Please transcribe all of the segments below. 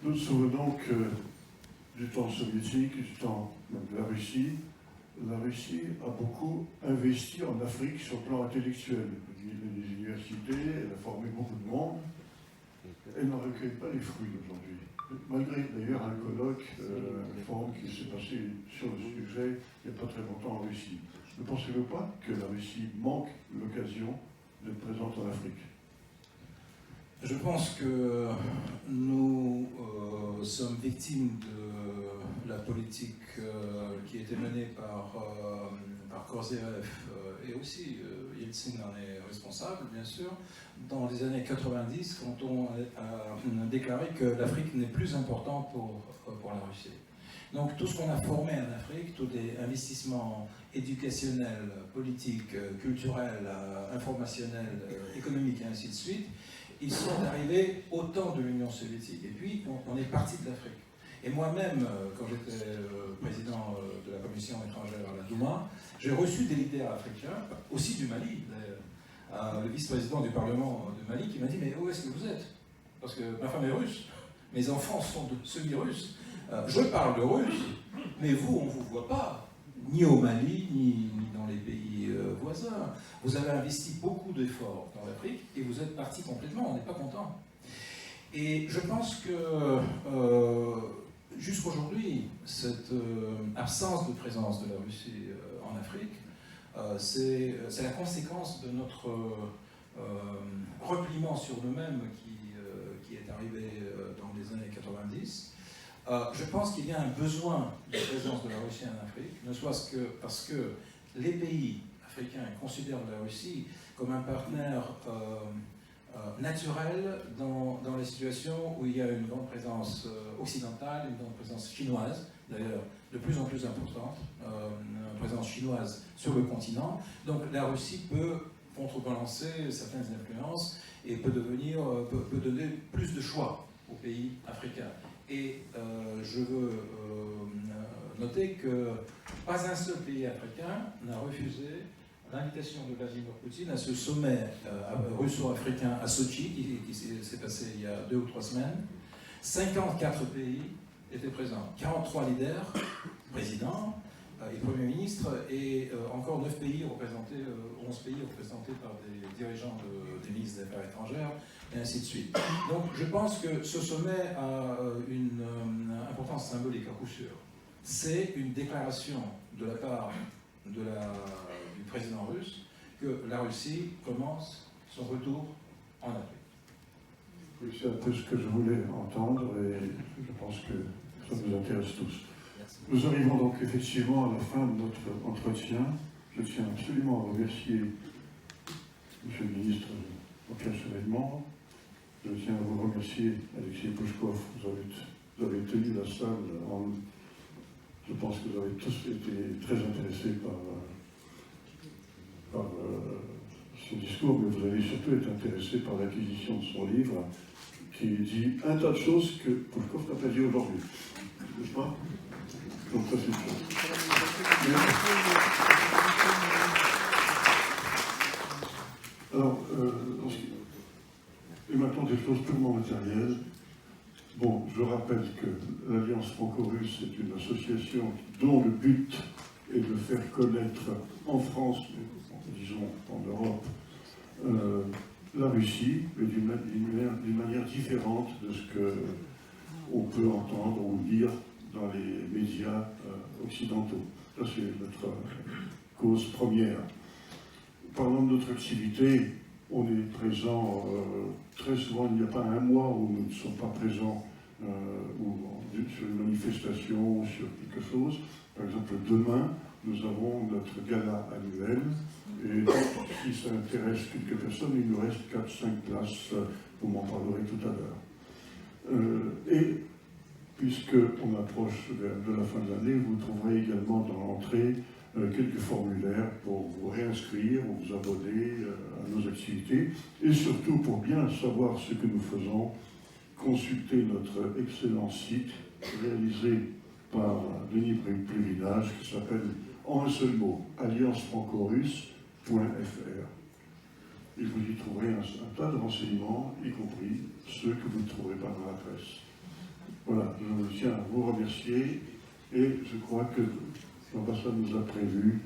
Nous nous souvenons que du temps soviétique, du temps même de la Russie a beaucoup investi en Afrique sur le plan intellectuel. Les universités, elle a formé beaucoup de monde. Elle n'en recueille pas les fruits aujourd'hui. Malgré d'ailleurs un colloque, un forum qui s'est passé sur le sujet il n'y a pas très longtemps en Russie. Ne pensez-vous pas que la Russie manque l'occasion d'être présente en Afrique? Je pense que nous sommes victimes de la politique qui a été menée par Korzeyev et aussi Yeltsin en est responsable, bien sûr, dans les années 90, quand on a déclaré que l'Afrique n'est plus importante pour la Russie. Donc tout ce qu'on a formé en Afrique, tous les investissements éducationnels, politiques, culturels, informationnels, économiques et ainsi de suite, ils sont arrivés au temps de l'Union soviétique. Et puis, on est parti de l'Afrique. Et moi-même, quand j'étais président de la commission étrangère à la Douma, j'ai reçu des leaders africains, aussi du Mali, le vice-président du Parlement de Mali, qui m'a dit « Mais où est-ce que vous êtes ?» Parce que ma femme est russe, mes enfants sont semi-russes, je parle de russe, mais vous, on ne vous voit pas, ni au Mali, ni dans les pays voisins. Vous avez investi beaucoup d'efforts dans l'Afrique et vous êtes parti complètement, on n'est pas content. Et je pense que jusqu'aujourd'hui, cette absence de présence de la Russie en Afrique, c'est la conséquence de notre repliement sur nous-mêmes qui est arrivé dans les années 90. Je pense qu'il y a un besoin de présence de la Russie en Afrique, ne soit-ce que parce que les pays africains considèrent la Russie comme un partenaire naturel dans les situations où il y a une grande présence occidentale, une grande présence chinoise, d'ailleurs de plus en plus importante, une présence chinoise sur le continent. Donc la Russie peut contrebalancer certaines influences et peut donner plus de choix aux pays africains. Et je veux noter que pas un seul pays africain n'a refusé l'invitation de Vladimir Poutine à ce sommet russo-africain à Sochi, qui s'est passé il y a 2 ou 3 semaines. 54 pays étaient présents, 43 leaders, présidents et premiers ministres, et encore 9 pays représentés, 11 pays représentés par des dirigeants des ministres des Affaires étrangères, et ainsi de suite. Donc je pense que ce sommet a une importance symbolique à coup sûr. C'est une déclaration de la part du président russe que la Russie commence son retour en Afrique. Oui, c'est un peu ce que je voulais entendre et je pense que ça nous intéresse tous. Merci. Nous arrivons donc effectivement à la fin de notre entretien. Je tiens absolument à remercier M. le ministre Pierre Chevènement. Je tiens à vous remercier, Alexis Pouchkov. Vous avez tenu la salle. Je pense que vous avez tous été très intéressés par son discours, mais vous avez surtout été intéressés par l'acquisition de son livre, qui dit un tas de choses que Pouchkov n'a pas dit aujourd'hui. N'est-ce pas? Donc ça, c'est une chose. Alors, et maintenant des choses purement matérielles. Bon, je rappelle que l'Alliance franco-russe est une association dont le but est de faire connaître en France, mais disons en Europe, la Russie, mais d'une manière différente de ce qu'on peut entendre ou lire dans les médias occidentaux. Ça, c'est notre cause première. Parlant de notre activité, on est présent très souvent, il n'y a pas un mois où nous ne sommes pas présents ou sur une manifestation ou sur quelque chose. Par exemple, demain, nous avons notre gala annuel et si ça intéresse quelques personnes, il nous reste 4-5 places, vous m'en parlerez tout à l'heure. Et puisqu'on approche de la fin de l'année, vous trouverez également dans l'entrée quelques formulaires pour vous réinscrire ou vous abonner à nos activités et surtout pour bien savoir ce que nous faisons, consultez notre excellent site réalisé par Denis Pluvillage qui s'appelle en un seul mot alliancefranco-russe.fr et vous y trouverez un tas de renseignements, y compris ceux que vous ne trouverez pas dans la presse. Voilà, je tiens à vous remercier et je crois que l'ambassade nous a prévu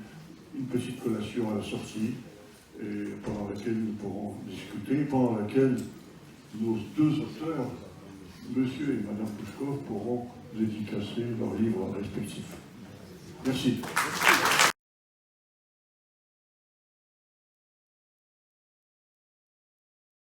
une petite collation à la sortie et pendant laquelle nous pourrons discuter, pendant laquelle nos deux auteurs, monsieur et madame Pouchkov, pourront dédicacer leurs livres respectifs. Merci.